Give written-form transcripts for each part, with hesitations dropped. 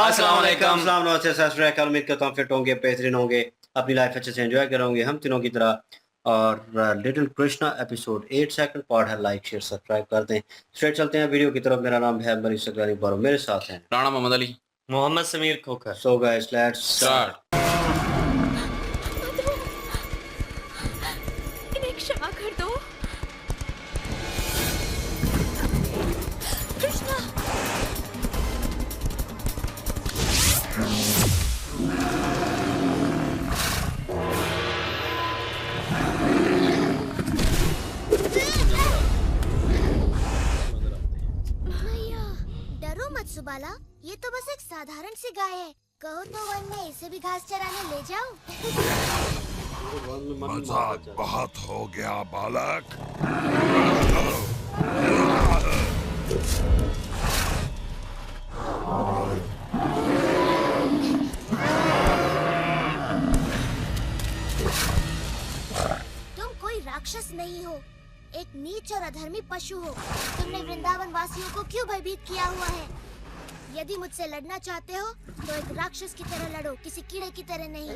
अस्सलाम वालेकुम। अस्सलाम नमस्ते सत श्री अकाल। उम्मीद करता हूँ फिट होंगे, बेहतरीन होंगे, अपनी लाइफ अच्छे से एंजॉय करोगे हम तीनों की तरह। और little Krishna episode 8 second part है। लाइक शेयर सब्सक्राइब कर दें। स्ट्रेट चलते हैं वीडियो की तरफ। मेरा नाम है मरीज सकरानी बारो, मेरे साथ हैं Rana Mohammad Ali. Mohammad Sameer Khokhar. So guys let's start. इन्हें क्षमा कर दो। कृष्णा, भैया डरो मत सुबाला, ये तो बस एक साधारण सी गाय है। कहो तो वन में इसे भी घास चराने ले जाओ। मजाक बहुत हो गया बालक। तुम कोई राक्षस नहीं हो, एक नीच और अधर्मी पशु हो। तुमने वृंदावन वासियों को क्यों भयभीत किया हुआ है? यदि मुझसे लड़ना चाहते हो तो एक राक्षस की तरह लड़ो, किसी कीड़े की तरह नहीं।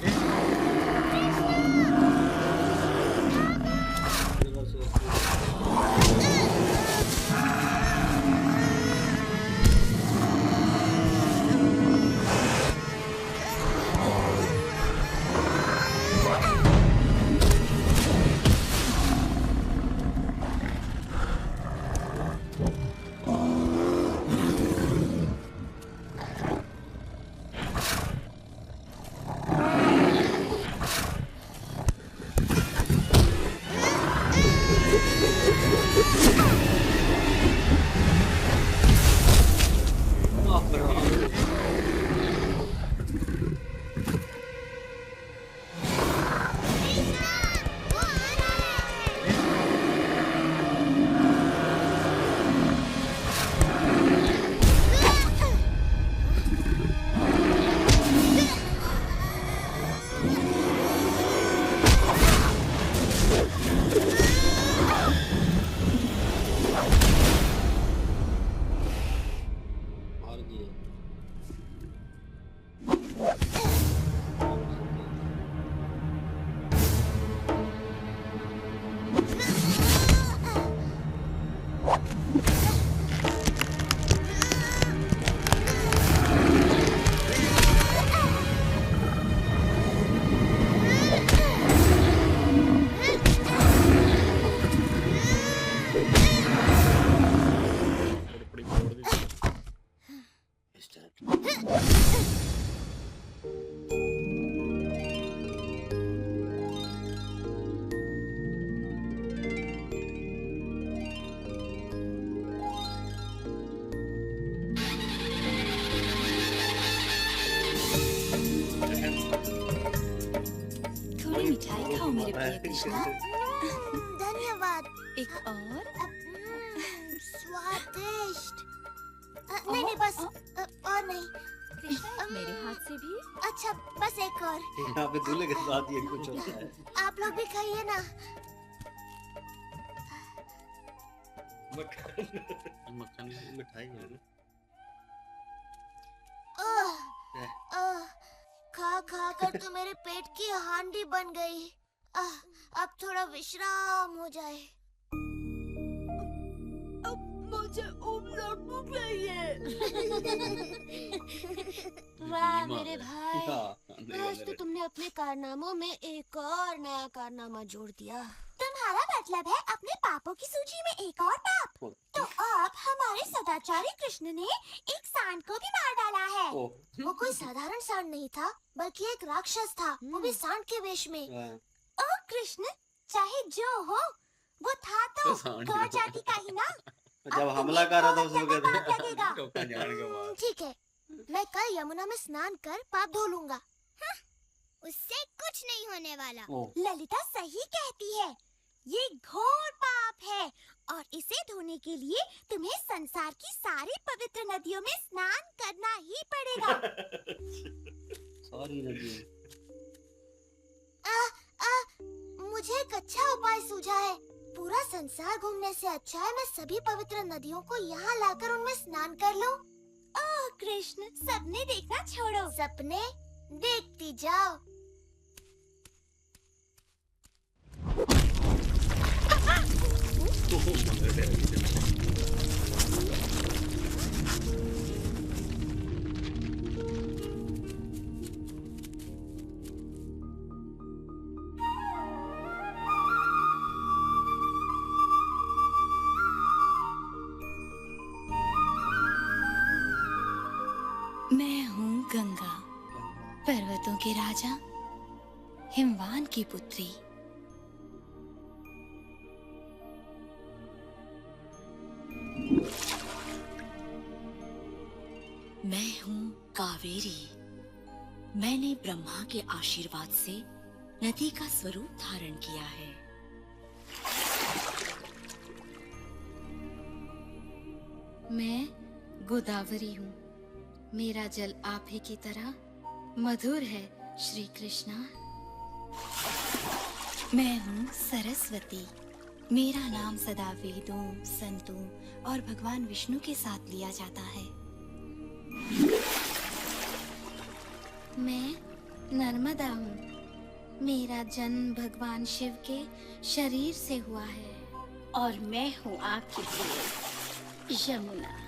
थोड़ी मिठाई खाओ मेरे प्रिय कृष्णा। धन्यवाद। एक और। स्वादिष्ट। नहीं नहीं बस और नहीं। कृष्णा, मेरे हाथ से भी। अच्छा बस एक और। यहाँ पे दूल्हे के साथ ये कुछ होता है। आप लोग भी खाइए ना। मिठाई है ना। खा खा कर तो मेरे पेट की हांडी बन गई। अब थोड़ा विश्राम हो जाए। अब मुझे भूख रही है। वाह मेरे भाई, आज तो तुमने अपने कारनामों में एक और नया कारनामा जोड़ दिया। तुम्हारा मतलब है अपने पापों की सूची में एक और पाप? तो अब हमारे सदाचारी कृष्ण ने एक सांड को भी मार डाला है। वो कोई साधारण सांड नहीं था, बल्कि एक राक्षस था, वो भी सांड के वेश में। ओ कृष्ण, चाहे जो हो, वो था तो गौर जाति का ही ना। जब हमला कर रहा था उसमें कहते लगेगा। ठीक है, मैं कल यमुना में स्नान कर पाप धो लूंगा। उससे कुछ नहीं होने वाला। ललिता सही कहती है, ये घोर पाप है और इसे धोने के लिए तुम्हें संसार की सारी पवित्र नदियों में स्नान करना ही पड़ेगा। सारी नदियों। मुझे एक अच्छा उपाय सूझा है। पूरा संसार घूमने से अच्छा है मैं सभी पवित्र नदियों को यहाँ लाकर उनमें स्नान कर लूं। ओह कृष्ण, सपने देखना छोड़ो। सपने देखती जाओ। मैं हूँ गंगा, पर्वतों के राजा, हिमवान की पुत्री। मैं हूँ कावेरी। मैंने ब्रह्मा के आशीर्वाद से नदी का स्वरूप धारण किया है। मैं गोदावरी हूँ। मेरा जल आप ही की तरह मधुर है श्री कृष्णा। मैं हूँ सरस्वती। मेरा नाम सदा वेदों, संतों और भगवान विष्णु के साथ लिया जाता है। मैं नर्मदा हूँ। मेरा जन्म भगवान शिव के शरीर से हुआ है। और मैं हूँ आपकी प्रिय यमुना,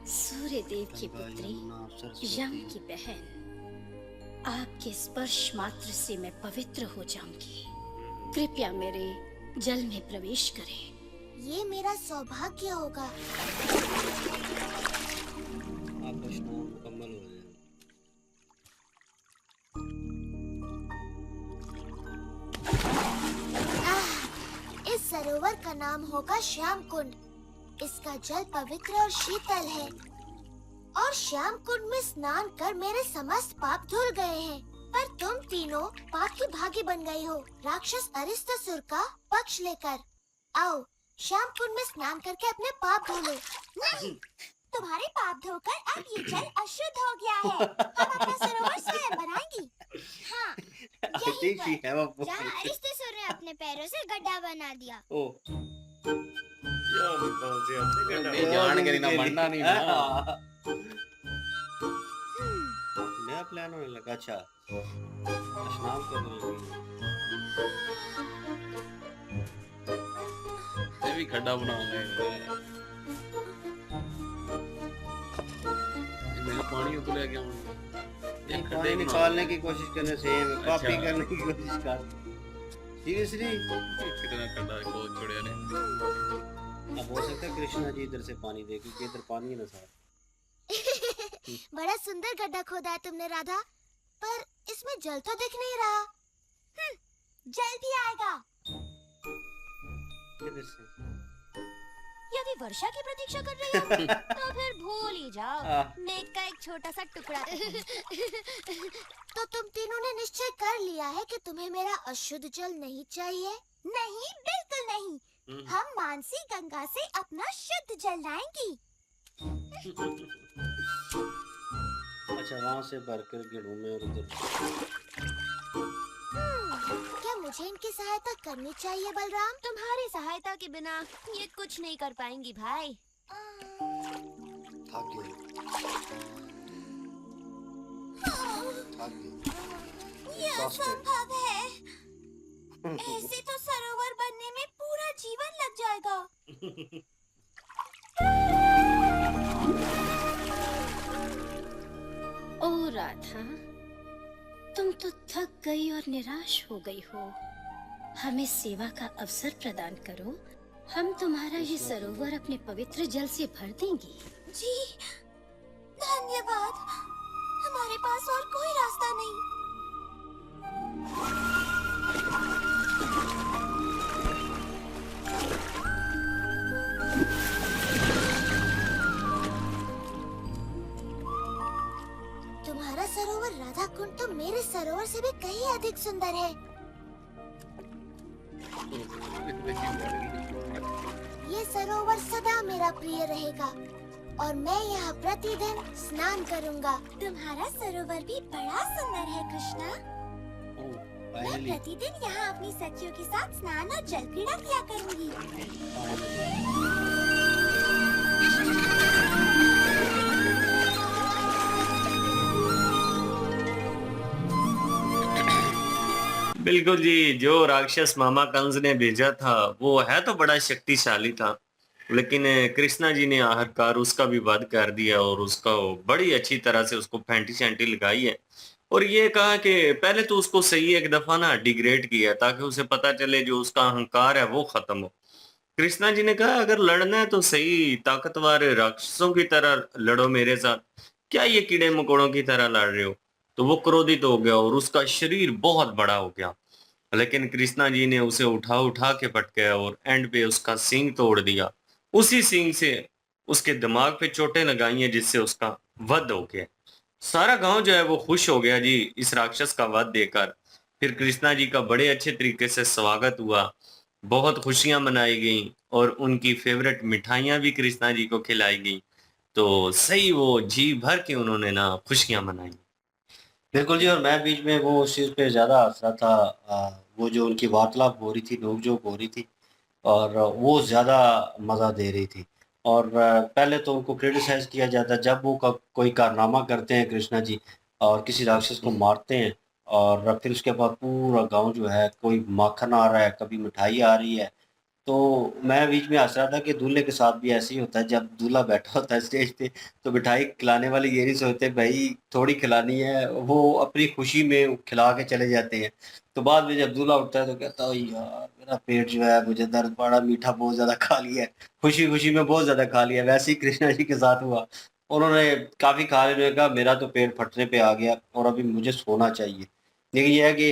सूर्य देव की पुत्री, यम की बहन। आपके स्पर्श मात्र से मैं पवित्र हो जाऊंगी। कृपया मेरे जल में प्रवेश करें। ये मेरा सौभाग्य होगा। आपका स्नान मुकम्मल हो जाए। इस सरोवर का नाम होगा श्याम कुंड। इसका जल पवित्र और शीतल है और श्याम कुंड में स्नान कर मेरे समस्त पाप धुल गए हैं। पर तुम तीनों पाप की भागी बन गई हो, राक्षस अरिष्टासुर का पक्ष लेकर। आओ श्याम कुंड में स्नान करके अपने पाप धो लो। नहीं, तुम्हारे पाप धोकर अब ये जल अशुद्ध हो गया है। हम अपना सरोवर स्वयं बनाएंगी। हाँ, यहीं पर, जहाँ अरिष्टासुर ने अपने पैरों से गड्ढा बना दिया। जान के ना मरना नहीं ना। नया प्लान होने लगा। अच्छा, स्नान करने लगी। ये भी खड्डा बनाऊंगा। मैं पानी उतरे क्या ये पानी निकालने की कोशिश करने से कॉपी करने की कोशिश कर। सीरियसली कितना खड्डा को छोड़े ने। अब हो सकता है कृष्णा जी इधर से पानी दे, क्योंकि इधर पानी है ना सारा। बड़ा सुंदर गड्ढा खोदा है तुमने राधा, पर इसमें जल तो दिख नहीं रहा। जल भी आएगा। इधर से यदि वर्षा की प्रतीक्षा कर रही हो तो फिर भूल ही जाओ। मेघ का एक छोटा सा टुकड़ा। तो तुम तीनों ने निश्चय कर लिया है कि तुम्हें मेरा अशुद्ध जल नहीं चाहिए? नहीं, बिल्कुल नहीं। हम मानसी गंगा से अपना शुद्ध जल लाएंगी। अच्छा, वहाँ से भरकर गिरूं मैं और उधर। क्या मुझे इनकी सहायता करनी चाहिए बलराम? तुम्हारी सहायता के बिना ये कुछ नहीं कर पाएंगी भाई। थक गई। ये असंभव है। ऐसे तो सरोवर बनने में पूरा जीवन लग जाएगा। ओ राधा, तुम तो थक गई और निराश हो गई हो। हमें सेवा का अवसर प्रदान करो। हम तुम्हारा ये सरोवर अपने पवित्र जल से भर देंगे। जी, धन्यवाद। हमारे पास और कोई रास्ता नहीं। तुम्हारा सरोवर राधा कुंड तो मेरे सरोवर से भी कहीं अधिक सुंदर है। ये सरोवर सदा मेरा प्रिय रहेगा और मैं यहाँ प्रतिदिन स्नान करूँगा। तुम्हारा सरोवर भी बड़ा सुंदर है कृष्णा। मैं प्रतिदिन यहाँ अपनी सखियों के साथ स्नान और जल क्रीड़ा किया करूँगी। बिल्कुल जी, जो राक्षस मामा कंस ने भेजा था वो है तो बड़ा शक्तिशाली था, लेकिन कृष्णा जी ने आखिरकार उसका भी वध कर दिया और उसका बड़ी अच्छी तरह से उसको फैंटी शैंटी लगाई है। और ये कहा कि पहले तो उसको सही एक दफा ना डिग्रेड किया ताकि उसे पता चले जो उसका अहंकार है वो खत्म हो। कृष्णा जी ने कहा अगर लड़ना है तो सही ताकतवर राक्षसों की तरह लड़ो मेरे साथ, क्या ये कीड़े मकोड़ों की तरह लड़ रहे हो। तो वो क्रोधित हो गया और उसका शरीर बहुत बड़ा हो गया, लेकिन कृष्णा जी ने उसे उठा उठा के पटकाया और एंड पे उसका सींग तोड़ दिया। उसी सींग से उसके दिमाग पे चोटें लगाई हैं जिससे उसका वध हो गया। सारा गांव जो है वो खुश हो गया जी इस राक्षस का वध देकर। फिर कृष्णा जी का बड़े अच्छे तरीके से स्वागत हुआ, बहुत खुशियां मनाई गईं और उनकी फेवरेट मिठाइयां भी कृष्णा जी को खिलाई गई। तो सही वो जी भर के उन्होंने ना खुशियां मनाई। बिल्कुल जी, और मैं बीच में वो उस चीज़ पे ज़्यादा हँस रहा था। वो जो उनकी वार्तालाप हो रही थी, नोक-झोंक हो रही थी और वो ज़्यादा मज़ा दे रही थी। और पहले तो उनको क्रिटिसाइज़ किया जाता है जब वो कोई कारनामा करते हैं कृष्णा जी और किसी राक्षस को मारते हैं और फिर उसके बाद पूरा गाँव जो है कोई माखन आ रहा है, कभी मिठाई आ रही है। तो मैं बीच में हँस रहा था कि दूल्हे के साथ भी ऐसे ही होता है, जब दूल्हा बैठा होता है स्टेज पे, तो मिठाई खिलाने वाले ये नहीं सोचते भई थोड़ी खिलानी है, वो अपनी खुशी में खिला के चले जाते हैं। तो बाद में जब दूल्हा उठता है तो कहता है, "ओह यार! मेरा पेट जो है मुझे दर्द बड़ा मीठा बहुत ज़्यादा खा लिया है, खुशी-खुशी में बहुत ज़्यादा खा लिया है।" वैसे ही कृष्णा जी के साथ हुआ। उन्होंने काफ़ी खा लिया, उन्होंने कहा मेरा तो पेट फटने पे आ गया और अभी मुझे सोना चाहिए। लेकिन ये है कि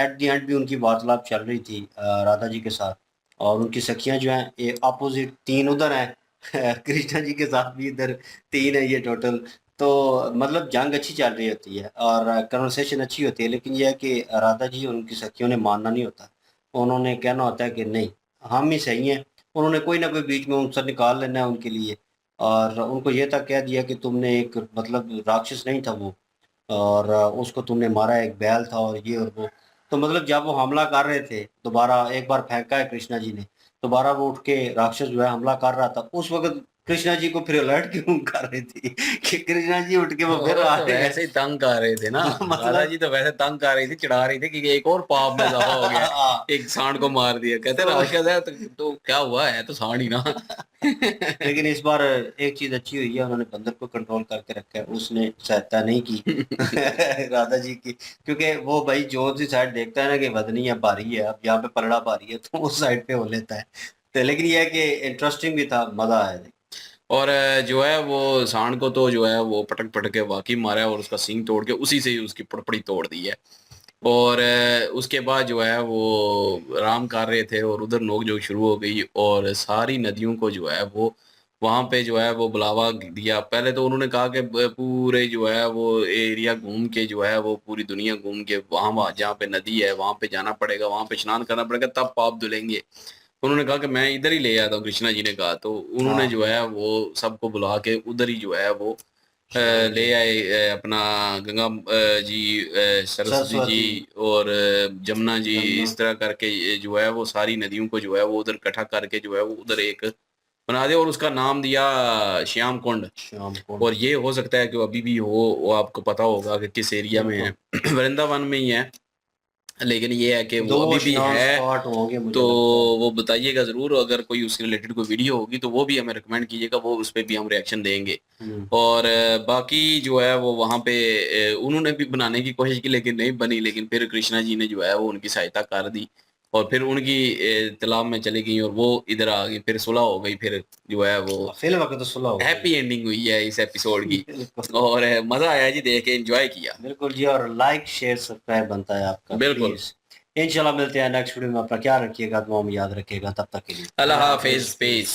एट द एंड भी उनकी वार्तालाप चल रही थी राधा जी के साथ। और उनकी सखियाँ जो हैं ये अपोज़िट 3 उधर हैं कृष्णा जी के साथ भी इधर 3 है ये टोटल। तो मतलब जंग अच्छी चल रही होती है और कन्वर्सेशन अच्छी होती है, लेकिन ये है कि राधा जी और उनकी सखियों ने मानना नहीं होता। उन्होंने कहना होता है कि नहीं, हम ही सही हैं। उन्होंने कोई ना कोई बीच में आंसर निकाल लेना है उनके लिए और उनको ये तक कह दिया कि तुमने एक मतलब राक्षस नहीं था वो और उसको तुमने मारा, एक बैल था और ये और वो। तो मतलब जब वो हमला कर रहे थे, दोबारा एक बार फेंका है कृष्णा जी ने, दोबारा वो उठ के राक्षस जो है हमला कर रहा था, उस वक़्त कृष्णा जी को फिर अलर्ट क्यों कर रही थी कि कृष्णा जी उठ के वो फिर वो आ तो रहे हैं। वैसे ही तंग कर रहे थे ना। राधा जी मतलब तो वैसे तंग कर रही थी, चिढ़ा रही थी कि एक और पाप में इजाफा हो गया है, हाँ, एक सांड को मार दिया। कहते तो राक्षस है तो क्या हुआ है तो सांड ही ना। लेकिन इस बार एक चीज़ अच्छी हुई है, उन्होंने बंदर को कंट्रोल करके रखा है, उसने सहायता नहीं की राधा जी की, क्योंकि वो भाई जो सी साइड देखता है ना कि वज़नी है, भारी है, अब यहाँ पे पलड़ा भारी है, तो उस साइड पे वो लेता है। तो लेकिन ये है कि इंटरेस्टिंग भी था, मज़ा आया। और जो है वो सांड को तो जो है वो पटक-पटक के वाक़ई मारा है और उसका सींग तोड़ के उसी से ही उसकी पड़पड़ी तोड़ दी है। और उसके बाद जो है वो आराम कर रहे थे और उधर नोक-झोंक शुरू हो गई और सारी नदियों को जो है वो वहाँ पे जो है वो बुलावा दिया। पहले तो उन्होंने कहा कि पूरे जो है वो एरिया घूम के जो है वो पूरी दुनिया घूम के वहाँ वहाँ जहाँ पे नदी है वहाँ पे जाना पड़ेगा, वहाँ पे स्नान करना पड़ेगा तब पाप धुलेंगे। उन्होंने कहा कि मैं इधर ही ले आता हूँ, कृष्णा जी ने कहा। तो उन्होंने हाँ, जो है वो सबको बुला के उधर ही जो है वो स्नान ले किया। आए अपना गंगा जी सरस्वती जी सरस्वती, और जमुना जी, यमुना, इस तरह करके ये जो है वो सारी नदियों को जो है वो उधर इकट्ठा करके जो है वो उधर एक बना दिया और उसका नाम दिया श्याम कुंड। श्याम कुंड, और ये हो सकता है कि वो अभी भी हो, वो आपको पता होगा कि किस एरिया में है। बिल्कुल। वृंदावन में ही है, लेकिन ये है कि वो 2 अभी भी स्नान है। स्पॉट होंगे तो मुझे लगता है। वो बताइएगा ज़रूर, अगर कोई उससे रिलेटेड कोई वीडियो होगी तो वो भी हमें रिकमेंड कीजिएगा, वो उस पे भी हम रिएक्शन देंगे। हुँ, और बाकी जो है वो वहाँ पे उन्होंने भी बनाने की कोशिश की लेकिन नहीं बनी, लेकिन फिर कृष्णा जी ने जो है वो उनकी सहायता कर दी और फिर उनकी तालाब में चली गई और वो इधर आ गई, फिर सुलह हो गई, फिर जो है वो फ़िल्म का तो सुलह हो गई। हैप्पी एंडिंग हुई है इस एपिसोड की। बिल्कुल, और मज़ा आया जी, देख के एन्जॉय किया। बिल्कुल जी, और लाइक, शेयर, सब्सक्राइब बनता है आपका बिल्कुल। प्लीज़। इंशाल्लाह मिलते हैं नेक्स्ट वीडियो में, अपना ख्याल रखिएगा, दुआ में याद रखिएगा, तब तक के लिए अल्लाह अल्लाह हाफ़िज़, हाफ़िज़, पीस। पीस।